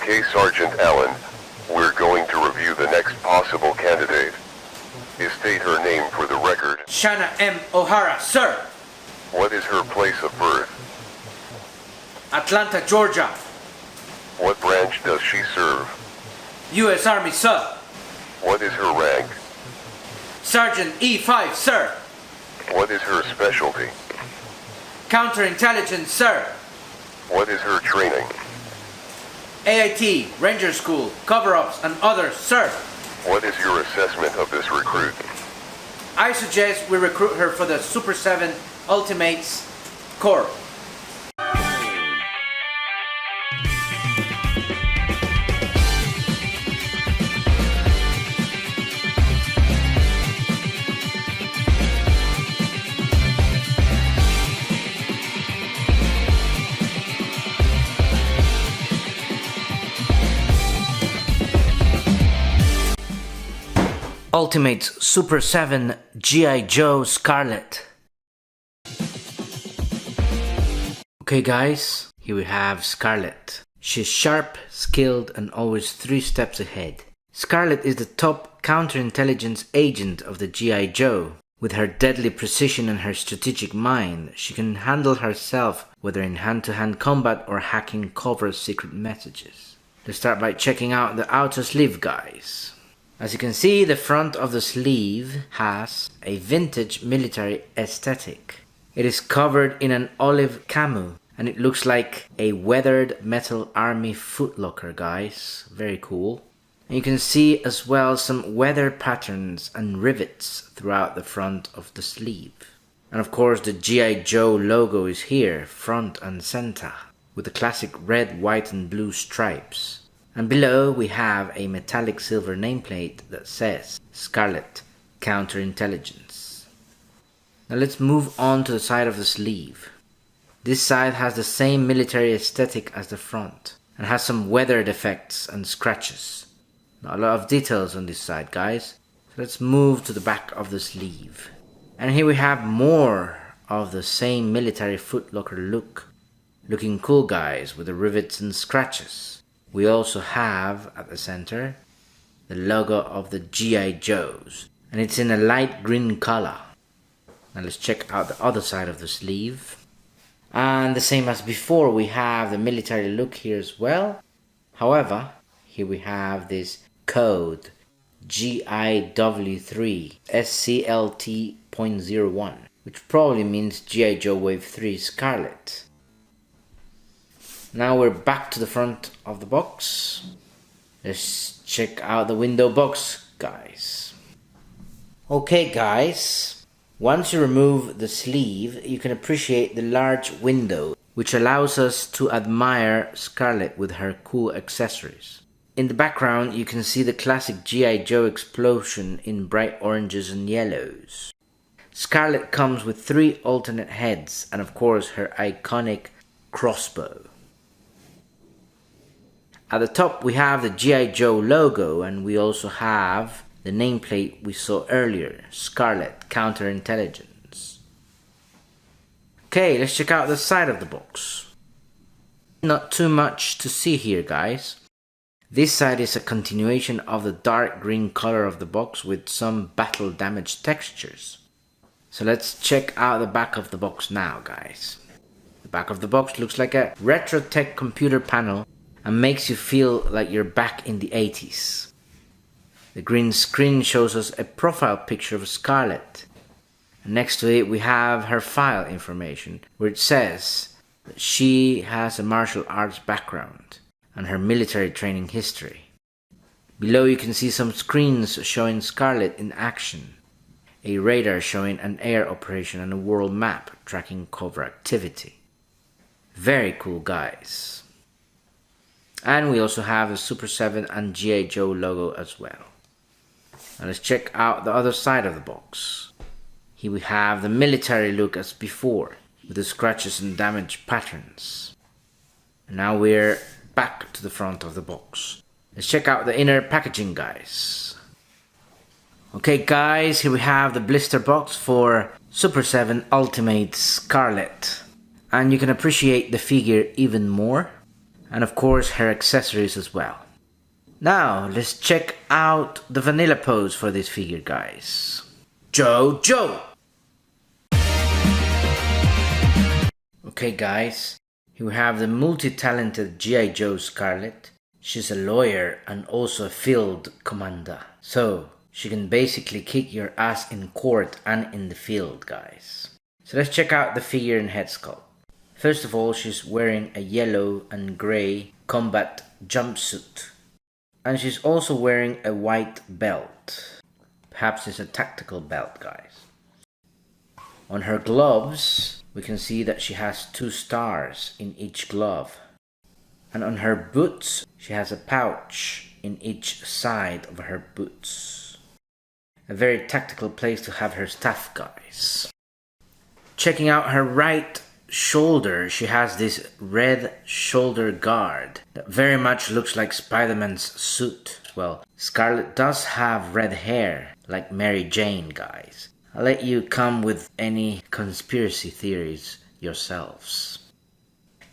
Okay, Sergeant Allen, we're going to review the next possible candidate. State her name for the record. Shanna M. O'Hara, sir. What is her place of birth? Atlanta, Georgia. What branch does she serve? U.S. Army, sir. What is her rank? Sergeant E5, sir. What is her specialty? Counterintelligence, sir. What is her training? AIT, Ranger School, cover-ups, and others, sir. What is your assessment of this recruit? I suggest we recruit her for the Super7 Ultimates Corps. Ultimates Super7 G.I. Joe Scarlett. Okay guys, here we have Scarlett. She's sharp, skilled, and always 3 steps ahead. Scarlett is the top counterintelligence agent of the G.I. Joe. With her deadly precision and her strategic mind, she can handle herself whether in hand-to-hand combat or hacking covert secret messages. Let's start by checking out the outer sleeve, guys. As you can see, the front of the sleeve has a vintage military aesthetic. It is covered in an olive camo and it looks like a weathered metal army footlocker, guys. Very cool. And you can see as well some weather patterns and rivets throughout the front of the sleeve. And of course the G.I. Joe logo is here, front and center, with the classic red, white and blue stripes. And below we have a metallic silver nameplate that says Scarlett Counterintelligence. Now let's move on to the side of the sleeve. This side has the same military aesthetic as the front and has some weathered effects and scratches. Not a lot of details on this side, guys. So let's move to the back of the sleeve. And here we have more of the same military footlocker look. Looking cool, guys, with the rivets and scratches. We also have, at the center, the logo of the G.I. Joes, and it's in a light green color. Now let's check out the other side of the sleeve. And the same as before, we have the military look here as well. However, here we have this code GIW3 SCLT.01, which probably means G.I. Joe Wave 3 Scarlett. Now we're back to the front of the box. Let's check out the window box, guys. Okay guys, once you remove the sleeve, you can appreciate the large window, which allows us to admire Scarlett with her cool accessories. In the background, you can see the classic G.I. Joe explosion in bright oranges and yellows. Scarlett comes with 3 alternate heads and of course her iconic crossbow. At the top we have the G.I. Joe logo and we also have the nameplate we saw earlier, Scarlett Counterintelligence. Okay, let's check out the side of the box. Not too much to see here, guys. This side is a continuation of the dark green color of the box with some battle damage textures. So let's check out the back of the box now, guys. The back of the box looks like a retro tech computer panel and makes you feel like you're back in the 80s. The green screen shows us a profile picture of Scarlett. And next to it we have her file information, where it says that she has a martial arts background and her military training history. Below you can see some screens showing Scarlett in action, a radar showing an air operation and a world map tracking covert activity. Very cool, guys. And we also have the Super7 and G.I. Joe logo as well. Now let's check out the other side of the box. Here we have the military look as before, with the scratches and damage patterns. And now we're back to the front of the box. Let's check out the inner packaging, guys. Okay guys, here we have the blister box for Super7 Ultimate Scarlett. And you can appreciate the figure even more. And of course her accessories as well. Now let's check out the vanilla pose for this figure, guys. Joe! Okay guys, here we have the multi-talented G.I. Joe Scarlett. She's a lawyer and also a field commander. So she can basically kick your ass in court and in the field, guys. So let's check out the figure and head sculpt. First of all, she's wearing a yellow and grey combat jumpsuit. And she's also wearing a white belt. Perhaps it's a tactical belt, guys. On her gloves, we can see that she has 2 stars in each glove. And on her boots, she has a pouch in each side of her boots. A very tactical place to have her stuff, guys. Checking out her right shoulder, she has this red shoulder guard that very much looks like Spider-Man's suit. Well, Scarlett does have red hair like Mary Jane, guys. I'll let you come with any conspiracy theories yourselves.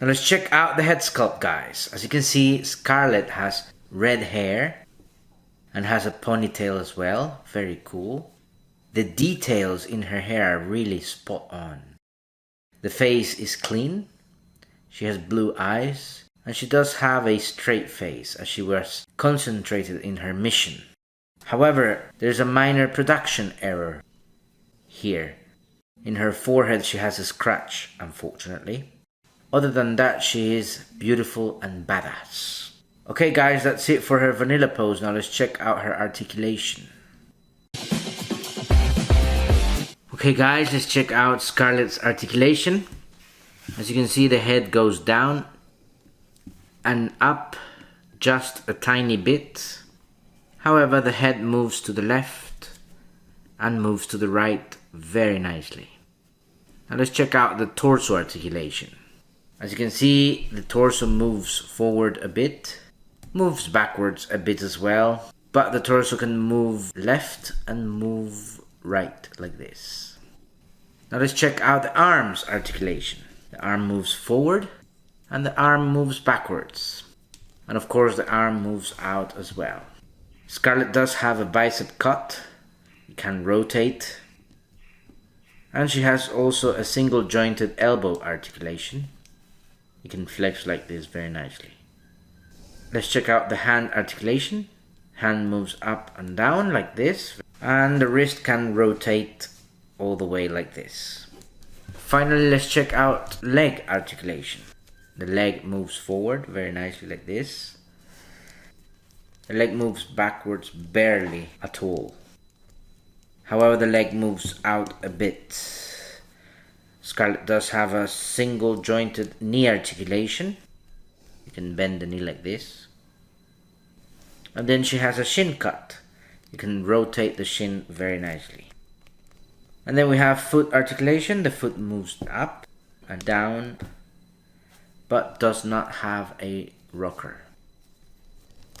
Now let's check out the head sculpt, guys. As you can see, Scarlett has red hair and has a ponytail as well. Very cool. The details in her hair are really spot on. The face is clean. She has blue eyes. And she does have a straight face as she was concentrated in her mission. However, there's a minor production error here. In her forehead she has a scratch, unfortunately. Other than that, she is beautiful and badass. Okay guys, that's it for her vanilla pose. Now let's check out her articulation. Okay guys, let's check out Scarlett's articulation. As you can see, the head goes down and up just a tiny bit. However, the head moves to the left and moves to the right very nicely. Now let's check out the torso articulation. As you can see, the torso moves forward a bit, moves backwards a bit as well, but the torso can move left and move right like this. Now let's check out the arms articulation. The arm moves forward and the arm moves backwards. And of course the arm moves out as well. Scarlett does have a bicep cut. You can rotate. And she has also a single jointed elbow articulation. You can flex like this very nicely. Let's check out the hand articulation. Hand moves up and down like this. And the wrist can rotate all the way like this. Finally, let's check out leg articulation. The leg moves forward very nicely like this. The leg moves backwards barely at all. However, the leg moves out a bit. Scarlett does have a single jointed knee articulation. You can bend the knee like this. And then she has a shin cut. You can rotate the shin very nicely. And then we have foot articulation. The foot moves up and down, but does not have a rocker.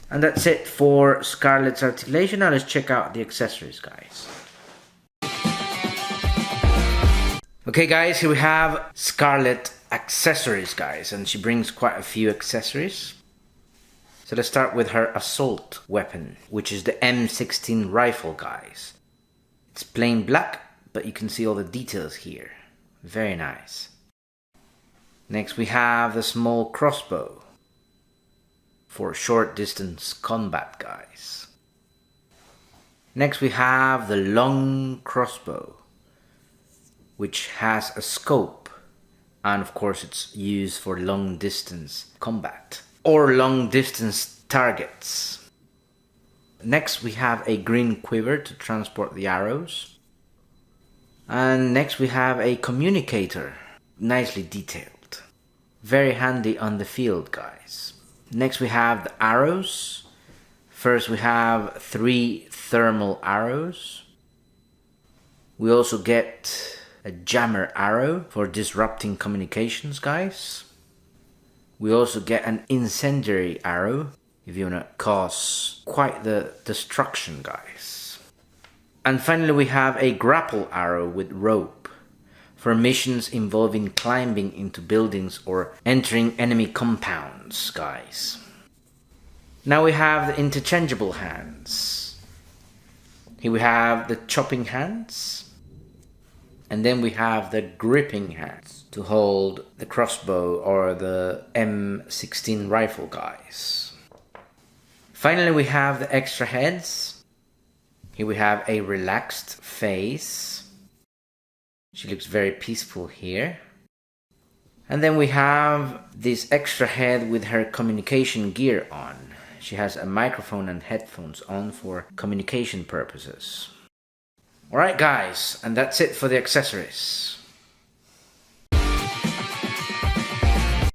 And that's it for Scarlett's articulation. Now let's check out the accessories, guys. Okay guys, here we have Scarlett accessories, guys, and she brings quite a few accessories. So let's start with her assault weapon, which is the M16 rifle, guys. It's plain black, but you can see all the details here. Very nice. Next we have the small crossbow for short distance combat, guys. Next we have the long crossbow, which has a scope, and of course it's used for long distance combat or long distance targets. Next we have a green quiver to transport the arrows. And next we have a communicator, nicely detailed. Very handy on the field, guys. Next we have the arrows. First we have 3 thermal arrows. We also get a jammer arrow for disrupting communications, guys. We also get an incendiary arrow if you want to cause quite the destruction, guys. And finally we have a grapple arrow with rope for missions involving climbing into buildings or entering enemy compounds, guys. Now we have the interchangeable hands. Here we have the chopping hands. And then we have the gripping hands to hold the crossbow or the M16 rifle, guys. Finally, we have the extra heads. Here we have a relaxed face. She looks very peaceful here. And then we have this extra head with her communication gear on. She has a microphone and headphones on for communication purposes. Alright guys, and that's it for the accessories.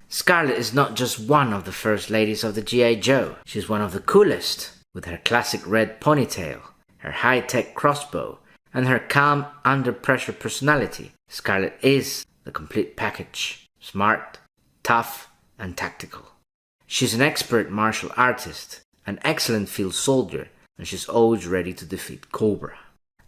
Scarlett is not just one of the first ladies of the G.I. Joe. She's one of the coolest, with her classic red ponytail, her high-tech crossbow, and her calm, under-pressure personality. Scarlett is the complete package. Smart, tough, and tactical. She's an expert martial artist, an excellent field soldier, and she's always ready to defeat Cobra.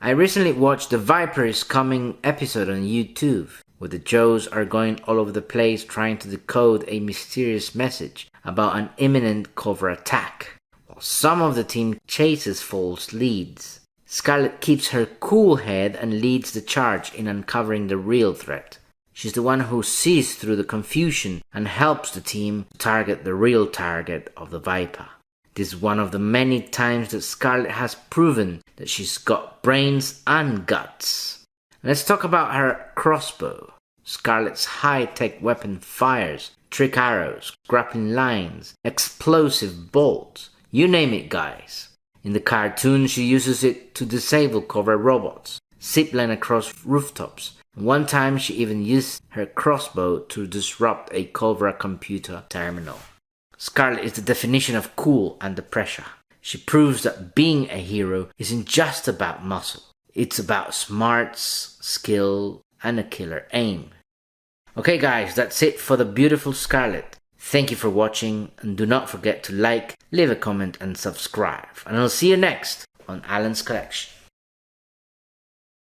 I recently watched the Viper is Coming episode on YouTube, where the Joes are going all over the place trying to decode a mysterious message about an imminent Cobra attack, while some of the team chases false leads. Scarlett keeps her cool head and leads the charge in uncovering the real threat. She's the one who sees through the confusion and helps the team target the real target of the Viper. This is one of the many times that Scarlett has proven that she's got brains and guts. Let's talk about her crossbow. Scarlett's high-tech weapon fires trick arrows, grappling lines, explosive bolts, you name it guys. In the cartoon she uses it to disable Cobra robots, zipline across rooftops, and one time she even used her crossbow to disrupt a Cobra computer terminal. Scarlett is the definition of cool under pressure. She proves that being a hero isn't just about muscle. It's about smarts, skill, and a killer aim. Okay guys, that's it for the beautiful Scarlett. Thank you for watching, and do not forget to like, leave a comment and subscribe. And I'll see you next on Alan's Collection.